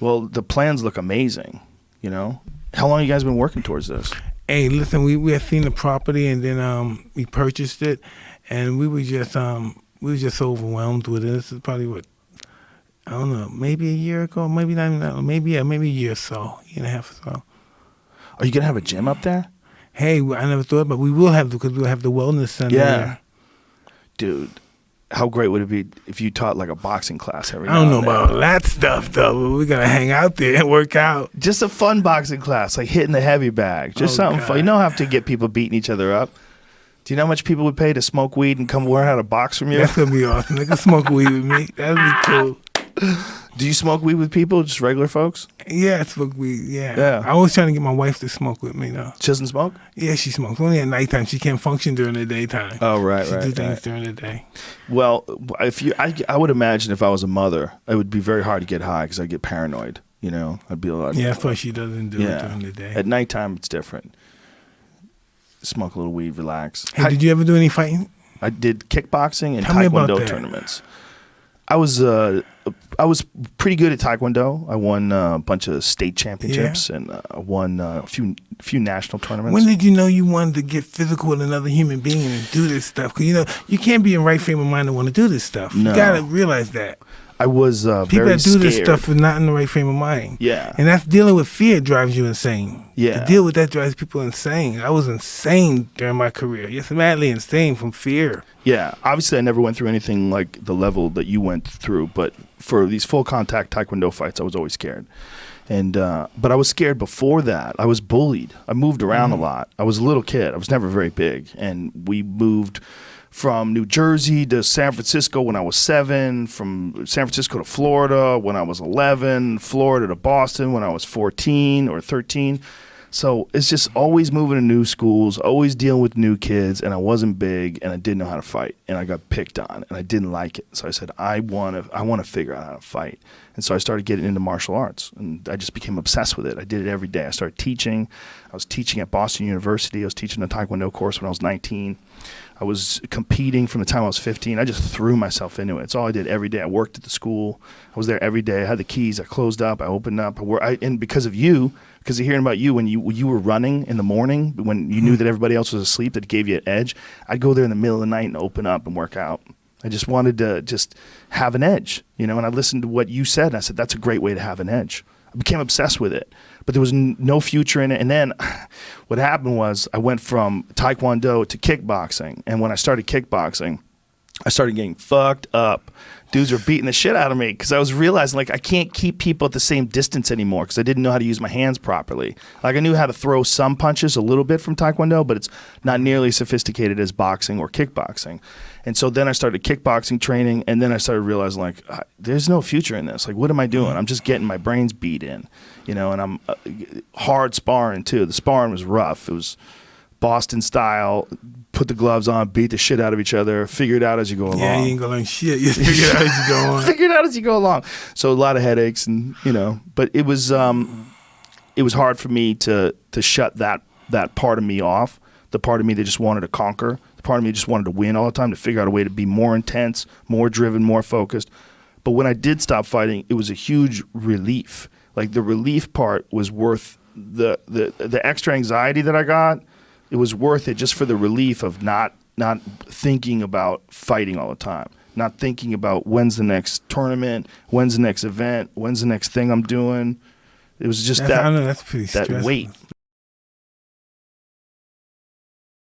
Well, the plans look amazing, you know? How long have you guys been working towards this? Hey, listen, we had seen the property and then we purchased it, and we were just overwhelmed with it. This is probably what, I don't know, maybe a year ago, maybe not even that, maybe a year or so, year and a half or so. Are you going to have a gym up there? Hey, I never thought, but we will have, because we'll have the wellness center there. Dude, how great would it be if you taught like a boxing class every I don't now know and then? about that stuff, though, but we got to hang out there and work out. Just a fun boxing class, like hitting the heavy bag. Just something fun. You don't have to get people beating each other up. Do you know how much people would pay to smoke weed and come learn how to box from you? That's going to be awesome. They can smoke weed with me. That would be cool. Do you smoke weed with people, just regular folks? Yeah, I smoke weed, Yeah. I was trying to get my wife to smoke with me, though. She doesn't smoke? Yeah, she smokes. Only at nighttime. She can't function during the daytime. Oh, right, She right. do things right. during the day. Well, I would imagine if I was a mother, it would be very hard to get high because I'd get paranoid. You know, I'd be a lot. Yeah, that's why she doesn't do it during the day. At nighttime, it's different. Smoke a little weed, relax. Hey, did you ever do any fighting? I did kickboxing and Tell me about taekwondo that. tournaments. I was pretty good at taekwondo. I won a bunch of state championships and won a few national tournaments. When did you know you wanted to get physical with another human being and do this stuff? Because, you know, you can't be in right frame of mind to want to do this stuff. No. You got to realize that. I was People very that do scared. this stuff are not in the right frame of mind. Yeah. And that's dealing with fear drives you insane. Yeah. To deal with that drives people insane. I was insane during my career. Yes, madly insane from fear. Yeah, obviously I never went through anything like the level that you went through, but for these full contact taekwondo fights, I was always scared. And but I was scared before that. I was bullied. I moved around a lot. I was a little kid. I was never very big, and we moved from New Jersey to San Francisco when I was 7, from San Francisco to Florida when I was 11, Florida to Boston when I was 14 or 13. So it's just always moving to new schools, always dealing with new kids, and I wasn't big, and I didn't know how to fight, and I got picked on, and I didn't like it. So I said, I want to figure out how to fight. And so I started getting into martial arts, and I just became obsessed with it. I did it every day. I started teaching. I was teaching at Boston University. I was teaching a taekwondo course when I was 19. I was competing from the time I was 15. I just threw myself into it. It's all I did every day. I worked at the school. I was there every day. I had the keys. I closed up. I opened up. And because of you, because of hearing about you, when you were running in the morning, when you knew that everybody else was asleep, that gave you an edge, I'd go there in the middle of the night and open up and work out. I just wanted to just have an edge, you know, and I listened to what you said, and I said, that's a great way to have an edge. I became obsessed with it, but there was no future in it. And then what happened was I went from taekwondo to kickboxing, and when I started kickboxing, I started getting fucked up. Dudes were beating the shit out of me because I was realizing, like, I can't keep people at the same distance anymore because I didn't know how to use my hands properly. Like, I knew how to throw some punches a little bit from taekwondo, but it's not nearly as sophisticated as boxing or kickboxing. And so then I started kickboxing training, and then I started realizing, like, there's no future in this. Like, what am I doing? I'm just getting my brains beat in, you know, and I'm hard sparring, too. The sparring was rough. It was Boston style, put the gloves on, beat the shit out of each other, figure it out as you go along. Yeah, you ain't gonna learn shit. You figure it out as you go on. Figure it out as you go along. So a lot of headaches, and you know, but it was hard for me to shut that part of me off. The part of me that just wanted to conquer. The part of me that just wanted to win all the time, to figure out a way to be more intense, more driven, more focused. But when I did stop fighting, it was a huge relief. Like, the relief part was worth the extra anxiety that I got. It was worth it just for the relief of not thinking about fighting all the time, not thinking about when's the next tournament, when's the next event, when's the next thing I'm doing. It was just I know that's pretty that stressful. weight.